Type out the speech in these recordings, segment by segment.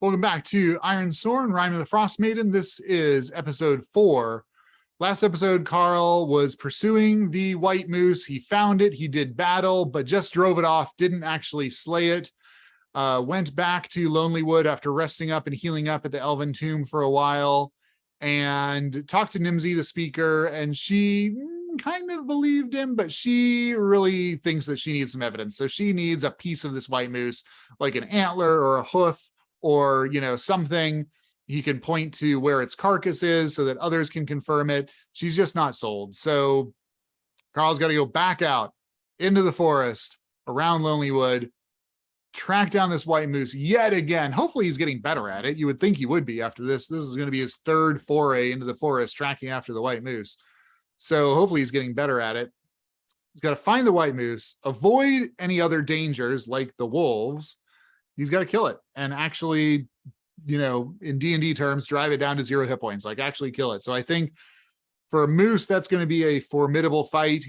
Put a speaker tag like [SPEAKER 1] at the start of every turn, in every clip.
[SPEAKER 1] Welcome back to Ironsworn, Rime of the Frostmaiden. This is episode 4. Last episode, Karl was pursuing the white moose. He found it. He did battle, but just drove it off, didn't actually slay it. Went back to Lonely Wood after resting up and healing up at the Elven Tomb for a while, and talked to Nimsy, the speaker, and she kind of believed him, but she really thinks that she needs some evidence. So she needs a piece of this white moose, like an antler or a hoof, or, something he can point to where its carcass is so that others can confirm it. She's just not sold. So Karl's got to go back out into the forest around Lonely Wood, track down this white moose yet again. Hopefully he's getting better at it. You would think he would be after this. This is going to be his third foray into the forest, tracking after the white moose. So hopefully he's getting better at it. He's got to find the white moose, avoid any other dangers like the wolves. He's got to kill it and actually, in D&D terms, drive it down to 0 hit points, like actually kill it. So I think for a moose, that's going to be a formidable fight.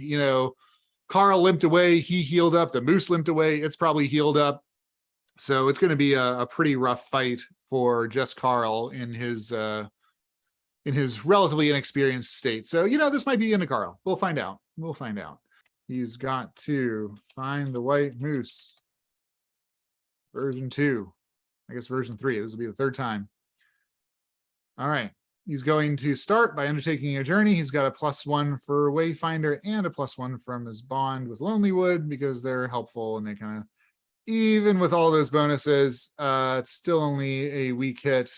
[SPEAKER 1] Karl limped away. He healed up. The moose limped away. It's probably healed up. So it's going to be a pretty rough fight for just Karl in his relatively inexperienced state. So, this might be into Karl. We'll find out. He's got to find the white moose. Version 2, I guess version 3. This will be the third time. All right. He's going to start by undertaking a journey. He's got a +1 for Wayfinder and a +1 from his bond with Lonely Wood because they're helpful and they kind of, even with all those bonuses, it's still only a weak hit.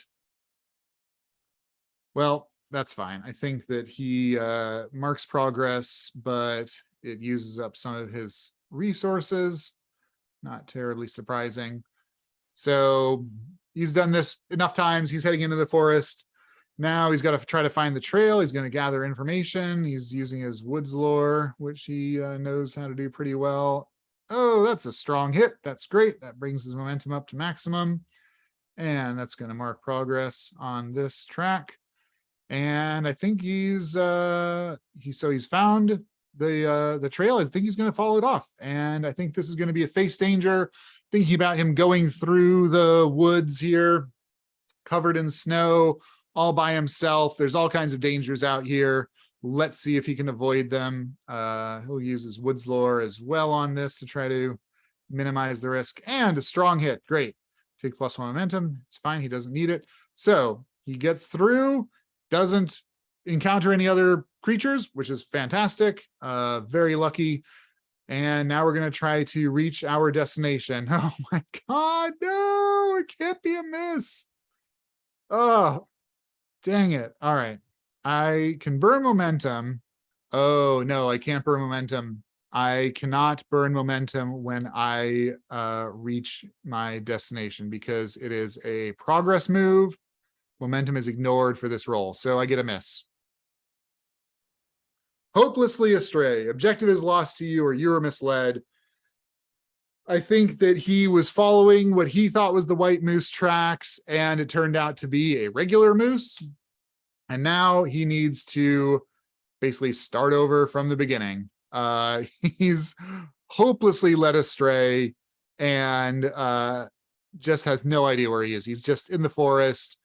[SPEAKER 1] Well, that's fine. I think that he marks progress, but it uses up some of his resources. Not terribly surprising. So he's done this enough times. He's heading into the forest. Now he's got to try to find the trail. He's going to gather information. He's using his woods lore, which he knows how to do pretty well. Oh, that's a strong hit. That's great. That brings his momentum up to maximum. And that's going to mark progress on this track. And I think he's found the trail. I think he's going to follow it off. And I think this is going to be a face danger. Thinking about him going through the woods here, covered in snow, all by himself. There's all kinds of dangers out here. Let's see if he can avoid them. He'll use his woods lore as well on this to try to minimize the risk. And a strong hit. Great. Take +1 momentum. It's fine. He doesn't need it. So he gets through, doesn't encounter any other creatures, which is fantastic. Very lucky. And now we're going to try to reach our destination. Oh my God, no, it can't be a miss. Oh, dang it. All right. I can burn momentum. Oh no, I can't burn momentum. I cannot burn momentum when I reach my destination because it is a progress move. Momentum is ignored for this roll, so I get a miss. Hopelessly astray. Objective is lost to you or you were misled. I think that he was following what he thought was the white moose tracks, and it turned out to be a regular moose. And now he needs to basically start over from the beginning. He's hopelessly led astray and just has no idea where he is. He's just in the forest.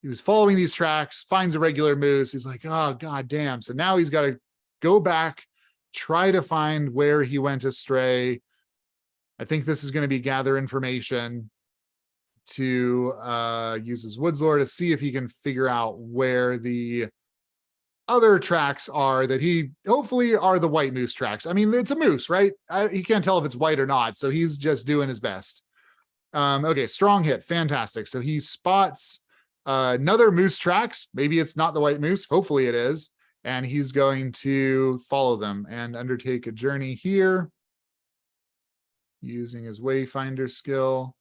[SPEAKER 1] He was following these tracks, finds a regular moose. He's like, oh, God damn. So now he's got to go back, try to find where he went astray. I think this is going to be gather information to use his woods lore to see if he can figure out where the other tracks are that he hopefully are the white moose tracks. I mean, it's a moose, right? He can't tell if it's white or not. So he's just doing his best. Okay, strong hit. Fantastic. So he spots another moose tracks. Maybe it's not the white moose. Hopefully it is. And he's going to follow them and undertake a journey here using his Wayfinder skill.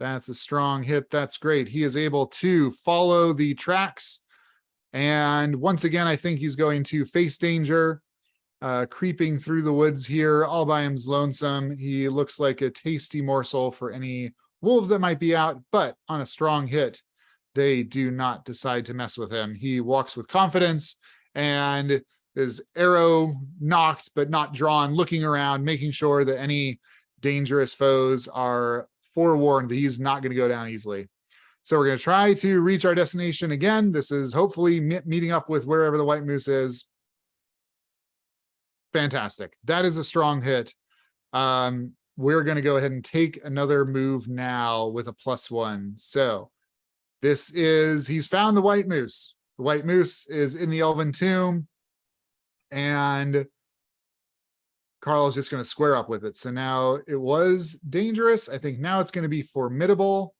[SPEAKER 1] That's a strong hit. That's great. He is able to follow the tracks. And once again, I think he's going to face danger, creeping through the woods here all by his lonesome. He looks like a tasty morsel for any wolves that might be out, but on a strong hit, they do not decide to mess with him. He walks with confidence and his arrow knocked but not drawn, looking around, making sure that any dangerous foes are forewarned that he's not going to go down easily. So we're going to try to reach our destination again. This is hopefully meeting up with wherever the white moose is. Fantastic. That is a strong hit. We're going to go ahead and take another move now with a +1. So this is, he's found the white moose. The white moose is in the elven tomb, and Karl is just going to square up with it. So now it was dangerous. I think now it's going to be formidable.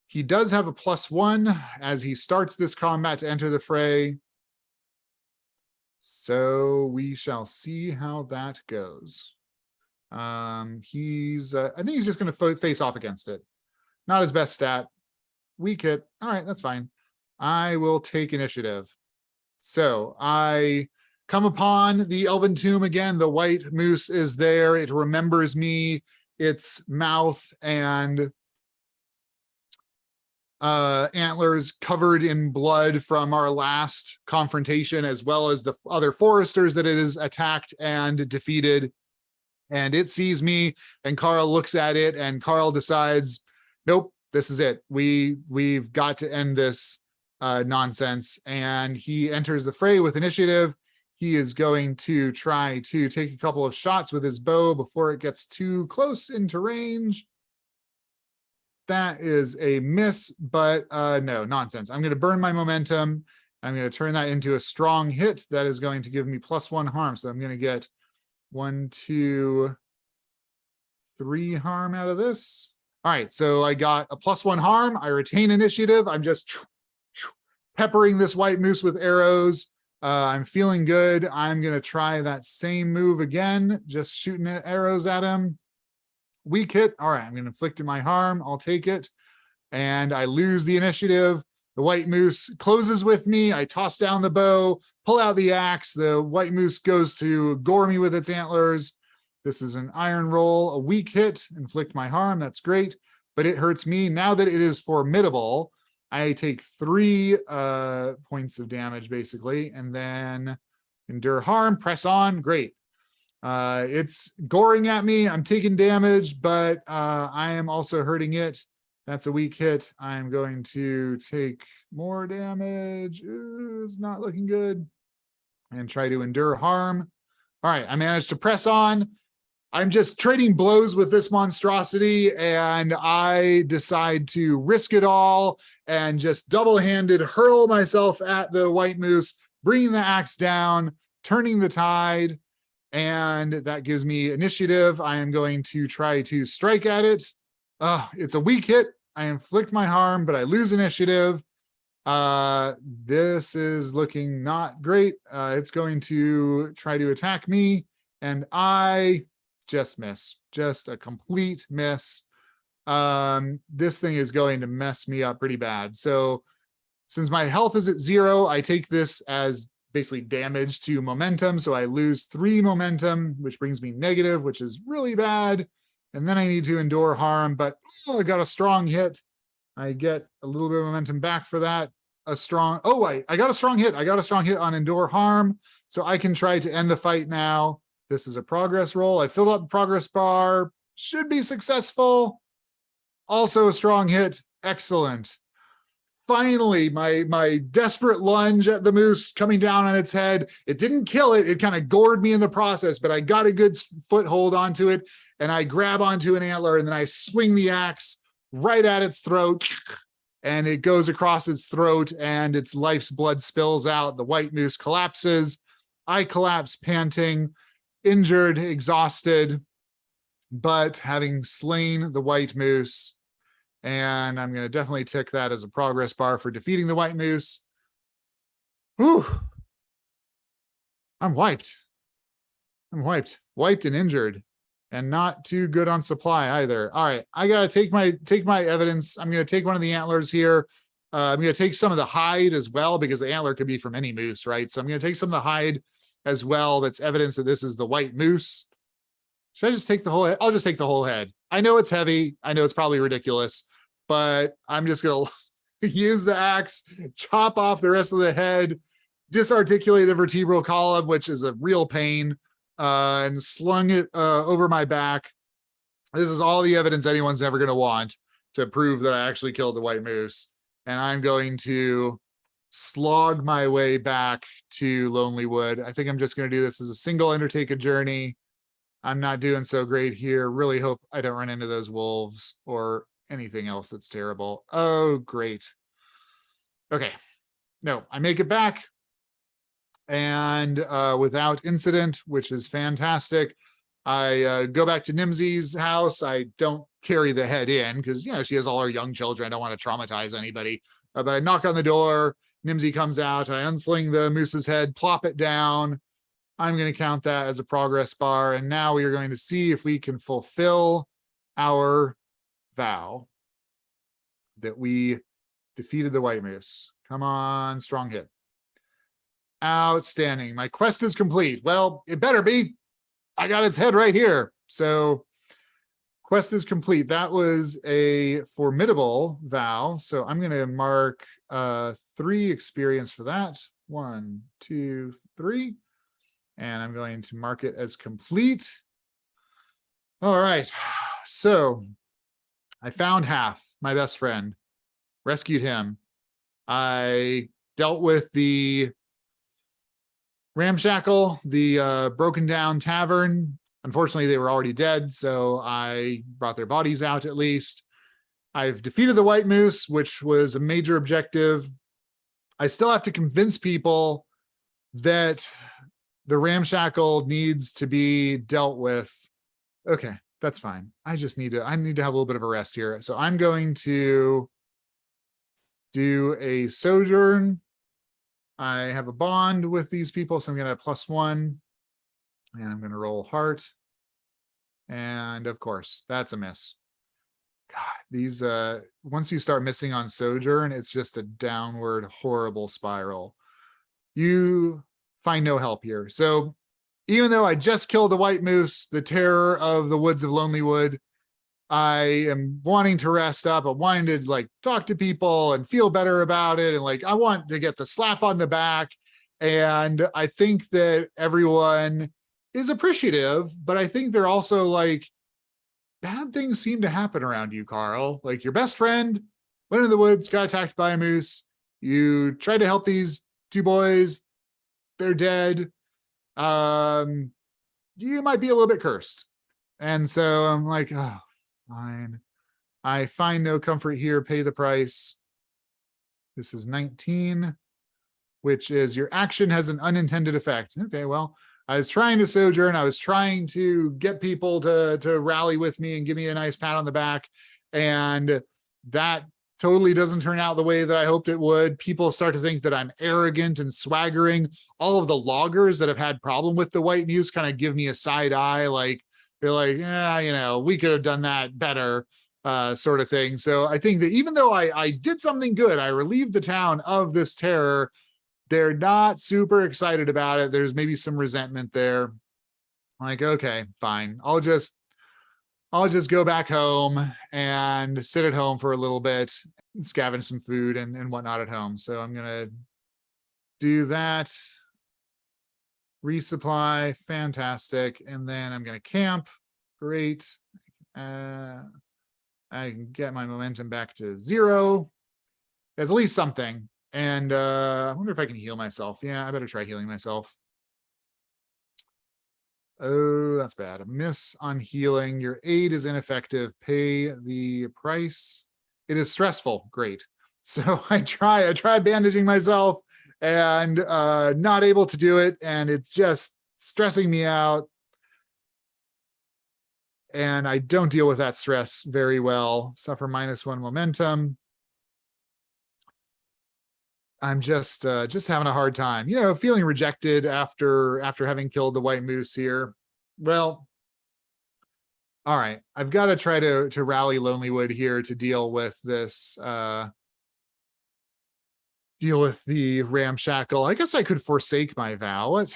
[SPEAKER 1] He does have a +1 as he starts this combat to enter the fray. So we shall see how that goes. I think he's just going to face off against it. Not his best stat. Weak hit. All right, that's fine. I will take initiative. So I come upon the elven tomb again. The white moose is there. It remembers me. Its mouth and antlers covered in blood from our last confrontation, as well as the other foresters that it has attacked and defeated. And it sees me, and Karl looks at it, and Karl decides, nope, this is it. We've got to end this nonsense. And he enters the fray with initiative. He is going to try to take a couple of shots with his bow before it gets too close into range. That is a miss, but no, nonsense. I'm going to burn my momentum. I'm going to turn that into a strong hit that is going to give me +1 harm. So I'm going to get 1, 2, 3 harm out of this. All right, so I got a +1 harm. I retain initiative. I'm just peppering this white moose with arrows. I'm feeling good. I'm going to try that same move again, just shooting arrows at him. Weak hit. All right, I'm going to inflict my harm. I'll take it. And I lose the initiative. The white moose closes with me. I toss down the bow, pull out the axe. The white moose goes to gore me with its antlers. This is an iron roll, a weak hit, inflict my harm. That's great, but it hurts me. Now that it is formidable, I take 3 points of damage, basically, and then endure harm, press on. Great. It's goring at me. I'm taking damage, but I am also hurting it. That's a weak hit. I'm going to take more damage. It's not looking good. And try to endure harm. All right, I managed to press on. I'm just trading blows with this monstrosity, and I decide to risk it all and just double-handed hurl myself at the white moose, bringing the axe down, turning the tide, and that gives me initiative. I am going to try to strike at it. It's a weak hit. I inflict my harm, but I lose initiative. This is looking not great. It's going to try to attack me, and I just miss. Just a complete miss. This thing is going to mess me up pretty bad. So since my health is at 0, I take this as basically damage to momentum. So I lose 3 momentum, which brings me negative, which is really bad. And then I need to endure harm, but I got a strong hit. I get a little bit of momentum back for that. I got a strong hit. I got a strong hit on endure harm. So I can try to end the fight now. This is a progress roll. I filled up the progress bar. Should be successful. Also a strong hit. Excellent. Finally, my desperate lunge at the moose coming down on its head. It didn't kill it. It kind of gored me in the process, but I got a good foothold onto it, and I grab onto an antler, and then I swing the axe right at its throat, and it goes across its throat, and its life's blood spills out. The white moose collapses. I collapse panting, injured, exhausted, but having slain the white moose. And I'm going to definitely tick that as a progress bar for defeating the white moose. Whew. I'm wiped. Wiped and injured, and not too good on supply either. All right, I got to take my evidence. I'm going to take one of the antlers here. I'm going to take some of the hide as well, because the antler could be from any moose, right? So I'm going to take some of the hide as well. That's evidence that this is the white moose. Should I just take the whole head? I'll just take the whole head. I know it's heavy. I know it's probably ridiculous, but I'm just going to use the axe, chop off the rest of the head, disarticulate the vertebral column, which is a real pain, and slung it over my back. This is all the evidence anyone's ever going to want to prove that I actually killed the white moose. and I'm going to slog my way back to Lonely Wood. I think I'm just going to do this as a single Undertaker journey. I'm not doing so great here. Really hope I don't run into those wolves or anything else that's terrible. Oh, great. Okay. No, I make it back and without incident, which is fantastic. I go back to Nimsy's house. I don't carry the head in because, she has all her young children. I don't want to traumatize anybody. But I knock on the door. Nimsy comes out. I unsling the moose's head, plop it down. I'm going to count that as a progress bar. And now we are going to see if we can fulfill our vow that we defeated the white moose. Come on, strong hit. Outstanding. My quest is complete. Well, it better be. I got its head right here. So quest is complete. That was a formidable vow. So I'm going to mark 3 experience for that. 1, 2, 3. And I'm going to mark it as complete. All right. So I found Half, my best friend, rescued him. I dealt with the ramshackle, the broken down tavern. Unfortunately, they were already dead, so I brought their bodies out at least. I've defeated the white moose, which was a major objective. I still have to convince people that the ramshackle needs to be dealt with. Okay, that's fine. I need to have a little bit of a rest here. So I'm going to do a sojourn. I have a bond with these people, so I'm going to have +1. And I'm going to roll heart. And of course, that's a miss. God, these, once you start missing on sojourn, it's just a downward, horrible spiral. You find no help here. So even though I just killed the white moose, the terror of the woods of Lonely Wood, I am wanting to rest up. I'm wanting to talk to people and feel better about it. And I want to get the slap on the back. And I think that everyone is appreciative, but I think they're also bad things seem to happen around you, Karl. Your best friend went into the woods, got attacked by a moose. You tried to help these 2 boys. They're dead. You might be a little bit cursed. And so I'm oh, fine. I find no comfort here. Pay the price. This is 19, which is your action has an unintended effect. Okay, well, I was trying to sojourn. I was trying to get people to rally with me and give me a nice pat on the back. And that totally doesn't turn out the way that I hoped it would. People start to think that I'm arrogant and swaggering. All of the loggers that have had problem with the white moose kind of give me a side eye. They're yeah, we could have done that better, sort of thing. So I think that even though I did something good, I relieved the town of this terror, they're not super excited about it. There's maybe some resentment there. Okay, fine. I'll just go back home and sit at home for a little bit, scavenge some food and whatnot at home. So I'm going to do that. Resupply, fantastic. And then I'm going to camp. Great. I can get my momentum back to 0. That's at least something. And I wonder if I can heal myself. Yeah, I better try healing myself. Oh, that's bad. A miss on healing. Your aid is ineffective. Pay the price. It is stressful. Great. So I try bandaging myself and not able to do it. And it's just stressing me out. And I don't deal with that stress very well. Suffer -1 momentum. I'm just having a hard time, feeling rejected after having killed the white moose here. Well, all right. I've got to try to rally Lonelywood here to deal with this, deal with the ramshackle. I guess I could forsake my vow. It's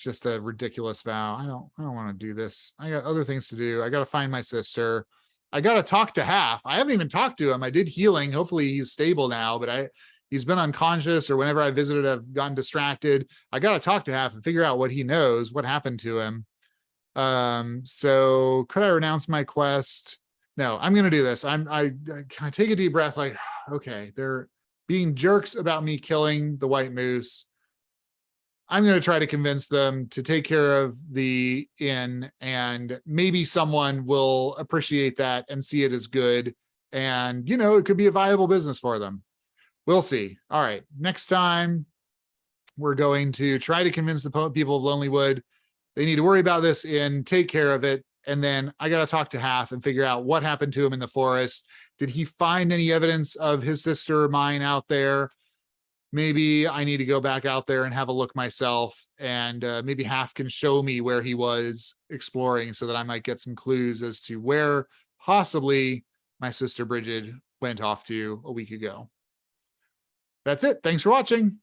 [SPEAKER 1] just a ridiculous vow. I don't want to do this. I got other things to do. I got to find my sister. I got to talk to Half. I haven't even talked to him. I did healing. Hopefully he's stable now, but he's been unconscious, or whenever I visited, I've gotten distracted. I got to talk to Half and figure out what he knows, what happened to him. So could I renounce my quest? No, I'm going to do this. I kind of take a deep breath, Okay, they're being jerks about me killing the white moose. I'm going to try to convince them to take care of the inn, and maybe someone will appreciate that and see it as good. And, it could be a viable business for them. We'll see. All right. Next time, we're going to try to convince the people of Lonelywood they need to worry about this inn, take care of it. And then I got to talk to Half and figure out what happened to him in the forest. Did he find any evidence of his sister or mine out there? Maybe I need to go back out there and have a look myself, and maybe Half can show me where he was exploring so that I might get some clues as to where possibly my sister Bridget went off to a week ago. That's it. Thanks for watching.